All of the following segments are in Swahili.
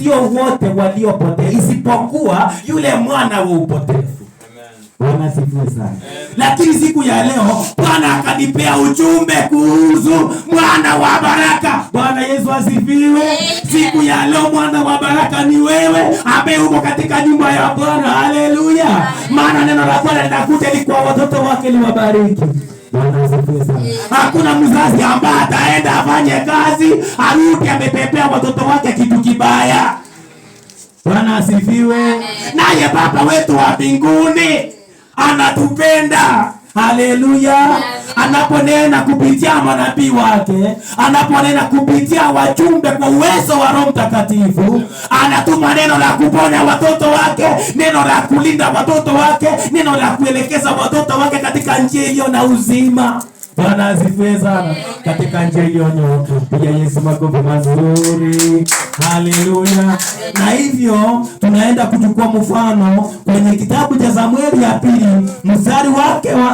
sio wote waliopotea, isipokuwa yule mwana wa upotevu. Bwana asifiwe sana. Lakini siku ya leo Bwana akanipea ujumbe kuhusu mwana wa baraka. Bwana Yesu asifiwe. Siku ya leo mwana wa baraka ni wewe ambaye uko katika nyumba ya Bwana. Haleluya. Maana neno la Bwana linakuja ili kwa watoto wake liwabariki. Bwana asifiwe sana. Hakuna mzazi ambaye ataenda afanye kazi arudi amepepea watoto wake kitu kibaya. Bwana asifiwe. Naye Baba wetu wa mbinguni anatupenda. Haleluya. Anaponena kupitia manabii wake, anaponena kupitia wajumbe kwa uwezo wa Roho Mtakatifu, anatuma neno la kuponya watoto wake, neno la kulinda watoto wake, neno la kuelekeza watoto wake katika njia iliyo na uzima. Bwana asifiwe sana. Katika njia iliyonyooka. Piga Yesu makofi mazuri. Haleluya. Na hivyo tunaenda kuchukua mfano kwenye kitabu cha Samueli ya pili,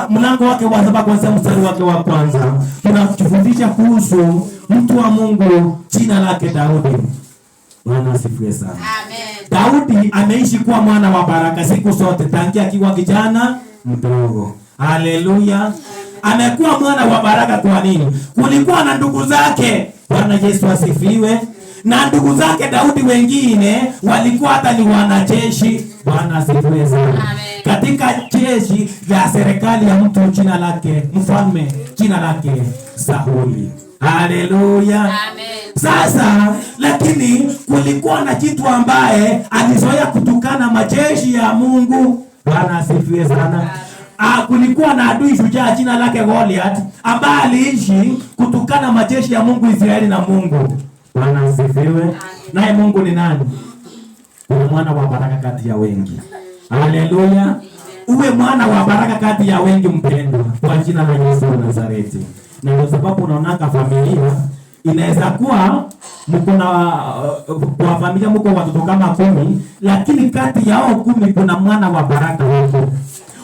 mlango wake wa 7 kuanzia mstari wake wa kwanza. Tunakufundisha kuhusu mtu wa Mungu jina lake Daudi. Bwana asifiwe sana. Amen. Daudi ameishi kuwa mwana wa baraka siku zote tangia akiwa kijana mdogo. Haleluya. Amekuwa mwana wa baraka kwa nini? Kulikuwa na ndugu zake. Bwana Yesu asifiwe. Na ndugu zake Daudi wengine walikuwa hata ni wanajeshi. Bwana asifiwe sana. Katika jeshi la serikali ya mtu jina lake mfalme, jina lake Sauli. Haleluya. Amen. Sasa lakini kulikuwa na kitu ambaye alizoea kutukana majeshi ya Mungu. Bwana asifiwe sana. Kulikuwa na adui shujaa jina lake Goliath ambaye aliishi kutukana majeshi ya Mungu Israeli na Mungu. Bwana asifiwe. Naye Mungu ni nani? Ni mwana wa baraka kati ya wengi. Haleluya. Uwe mwana wa baraka kati ya wengi mpendwa, kwa jina la Yesu wa Nazareti. Na kwa sababu unaonaka familia inaweza kuwa mko na kwa familia mko watoto kama 10, lakini kati yao 10 kuna mwana wa baraka wako.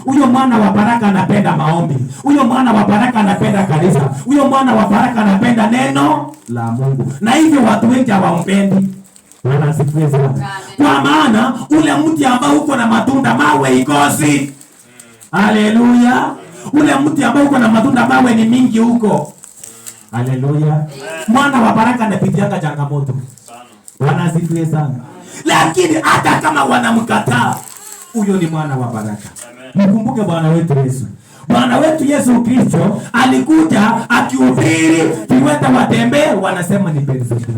Huyo mwana wa baraka anapenda maombi. Huyo mwana wa baraka anapenda kanisa. Huyo mwana wa baraka anapenda neno la Mungu. Na hivyo watu wengi hawampendi. Bwana asifiwe sana. Kwa maana ule mti ambao uko na matunda mawe ikosi. Haleluya. Ule mti ambao uko na matunda mawe ni mingi huko. Haleluya. Mwana wa baraka anapitia changamoto. Bwana asifiwe sana. Lakini hata kama wanamkataa, huyo ni mwana wa baraka. Mkumbuke Bwana wetu Yesu. Bwana wetu Yesu Kristo alikuja akihubiri viwete watembee, wanasema ni Beelzebuli.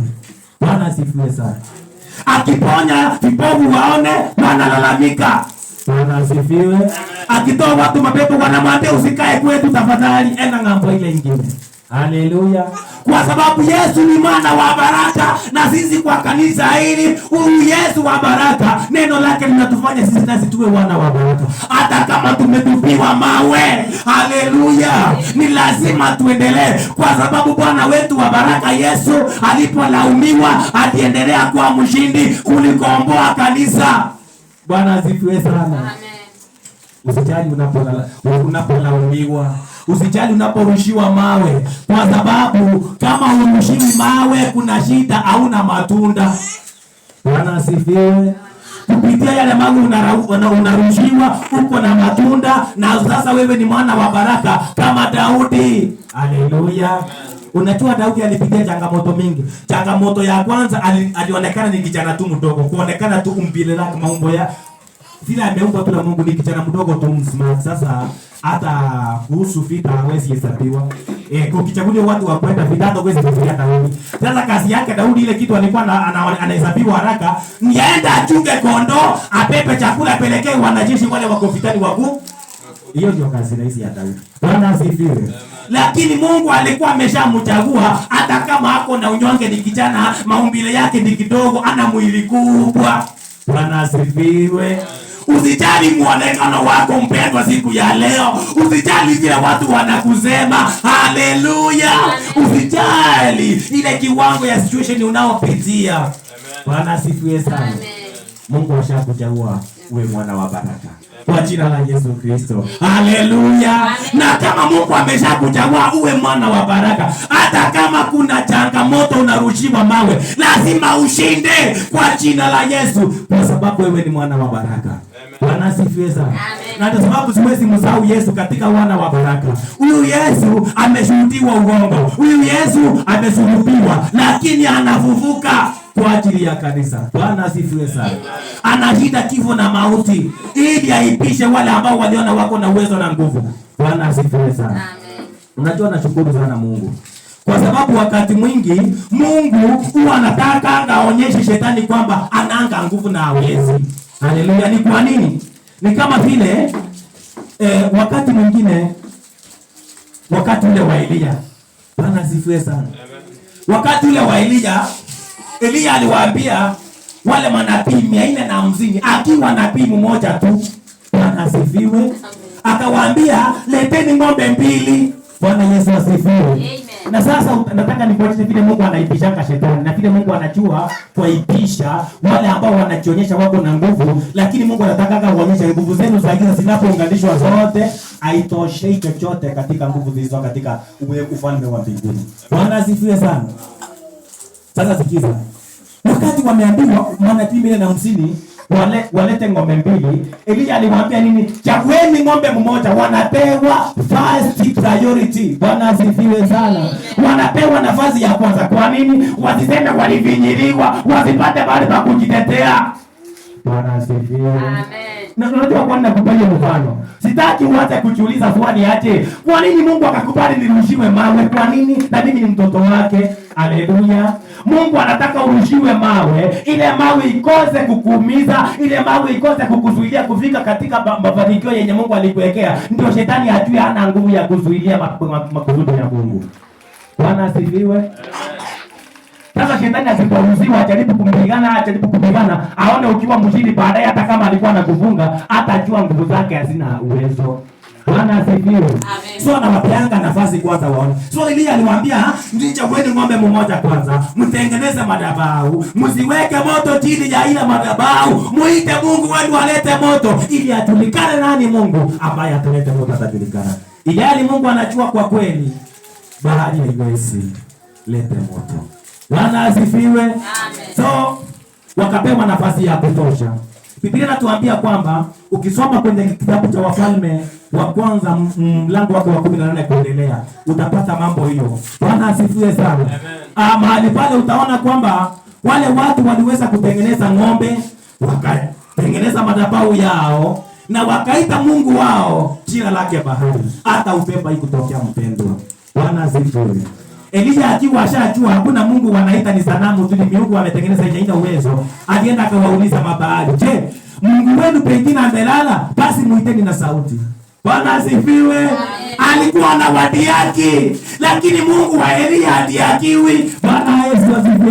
Bwana asifiwe sana. Akiponya vipofu waone, wanalalamika. Bwana asifiwe. Akitoa watu mapepo wanamwambia usikae kwetu tafadhali, enda ng'ambo ile nyingine. Haleluya. Kwa sababu Yesu ni mwana wa baraka, na sisi kwa kanisa hili huyu Yesu wa baraka, neno lake linatufanya sisi nasi tuwe wana wa baraka. Hata kama tumetupiwa mawe, haleluya, ni lazima tuendelee, kwa sababu Bwana wetu wa baraka Yesu alipolaumiwa aliendelea kuwa mshindi kulikomboa kanisa. Bwana asifiwe sana. Amen. Usijali unapolaumiwa. Usijali unaporushiwa mawe, kwa sababu kama urushiwi mawe kuna shida, hauna matunda. Bwana asifiwe. Kupitia yale mawe unarushiwa uko na matunda, na sasa wewe ni mwana wa baraka kama Daudi. Haleluya. Unajua Daudi alipitia changamoto mingi. Changamoto ya kwanza alionekana ni kijana tu mdogo, kuonekana tu umbile lake maumbo ya vile ameumbwa tu na Mungu ni kijana mdogo tu smart. Sasa hata kuhusu vita hawezi hesabiwa. Kukichaguliwa watu wa kwenda vita hawezi kufikia Daudi. Sasa kazi yake Daudi, ile kitu alikuwa anahesabiwa haraka, nienda achunge kondoo, apepe chakula, apelekee wanajeshi wale wako vitani wakuu. Hiyo ndio kazi rahisi ya Daudi. Bwana asifiwe. Lakini Mungu alikuwa ameshamchagua, hata kama hako na unyonge, ni kijana, maumbile yake ni kidogo, ana mwili kubwa. Bwana asifiwe. Usijali muonekano wako mpendwa siku ya leo. Usijali vile watu wanakusema. Haleluya. Usijali ile kiwango ya situation unaopitia. Bwana asifiwe sana. Mungu ashakuchagua. uwe mwana wa baraka. Kwa jina la Yesu Kristo. Haleluya. Na kama Mungu ameshakuchagua uwe mwana wa baraka, hata kama kuna changamoto unarushiwa mawe, lazima ushinde kwa jina la Yesu, kwa sababu wewe ni mwana wa baraka. Bwana asifiwe sana. Na kwa sababu siwezi msahau Yesu katika wana wa baraka. Huyu Yesu ameshuhudiwa uongo. Huyu Yesu amesulubiwa, lakini anafufuka kwa ajili ya kanisa. Bwana asifiwe sana. Anashinda kifo na mauti ili aipishe wale ambao waliona wako na uwezo na nguvu. Bwana asifiwe sana. Amen. Unajua, nashukuru sana Mungu kwa sababu wakati mwingi Mungu huwa anataka aonyeshe shetani kwamba anaanga nguvu na hawezi. Haleluya. Ni kwa nini? Ni kama vile wakati mwingine, wakati ule wa Elia. Bwana asifiwe sana. Wakati ule wa Elia aliwaambia wale manabii 450 akiwa nabii mmoja tu. Bwana asifiwe. Akawaambia leteni ng'ombe 2. Bwana Yesu asifiwe. Amen. Na sasa nataka nikuonyeshe vile Mungu anaipishaka shetani na vile Mungu anajua kuipisha wale ambao wanajionyesha wako na nguvu, lakini Mungu anataka kuonyesha nguvu zenu za giza zinapounganishwa zote haitoshei chochote katika nguvu zilizo katika ufalme wa mbinguni. Bwana asifiwe sana. Sasa sikiza. Wakati wameambiwa manabii 450 walete ng'ombe 2, Elia aliwaambia nini? Chagueni ng'ombe mmoja, wanapewa first priority. Bwana asifiwe sana. Wanapewa nafasi ya kwanza. Kwa nini? Wasiseme walivinyiliwa, wasipate bahati pa kujitetea. Bwana asifiwe. Amen. Na unajua kwa nini nakubali mfano? Sitaki uanze kujiuliza swali aje. Kwa nini Mungu akakubali nirushiwe mawe? Kwa nini? Na mimi ni mtoto wake. Haleluya. Mungu anataka urushiwe mawe, ile mawe ikose kukuumiza, ile mawe ikose kukuzuilia kufika katika mafanikio yenye Mungu alikuwekea. Ndio shetani ajue hana nguvu ya kuzuilia makusudi ya Mungu. Bwana asifiwe. Sasa shetani asiporuhusiwa ajaribu kupigana, aone ukiwa mshindi baadaye, hata kama alikuwa anakufunga, atajua nguvu zake hazina uwezo. Bwana asifiwe. Amen. So anawapeanga nafasi kwanza waone. So Elia aliwaambia, "Nichagueni ng'ombe mmoja kwanza, mtengeneze madhabahu, msiweke moto chini ya ile madhabahu, muite Mungu wenu alete moto ili ajulikane nani Mungu ambaye ataleta moto atajulikana." Ili Mungu anajua kwa kweli bahari haiwezi lete moto. Bwana asifiwe. Amen. So wakapewa nafasi ya kutosha. Biblia inatuambia kwamba ukisoma kwenye kitabu cha Wafalme wa kwanza mlango wake wa 18 kuendelea utapata mambo hiyo. Bwana asifiwe sana. Mahali pale utaona kwamba wale watu waliweza kutengeneza ng'ombe, wakatengeneza madhabahu yao na wakaita Mungu wao jina lake bahari. Hata upepo haikutokea mpendwa. Bwana asifiwe. Elia akiwa ashajua hakuna Mungu wanaita ni sanamu tu, ni miungu wametengeneza yenye ina uwezo. Alienda akawauliza mabahari, "Je, Mungu wenu pengine amelala? Basi muiteni na sauti." Bwana asifiwe. Alikuwa na wadiaki, lakini Mungu wa Elia hadiakiwi. Bwana Yesu asifiwe.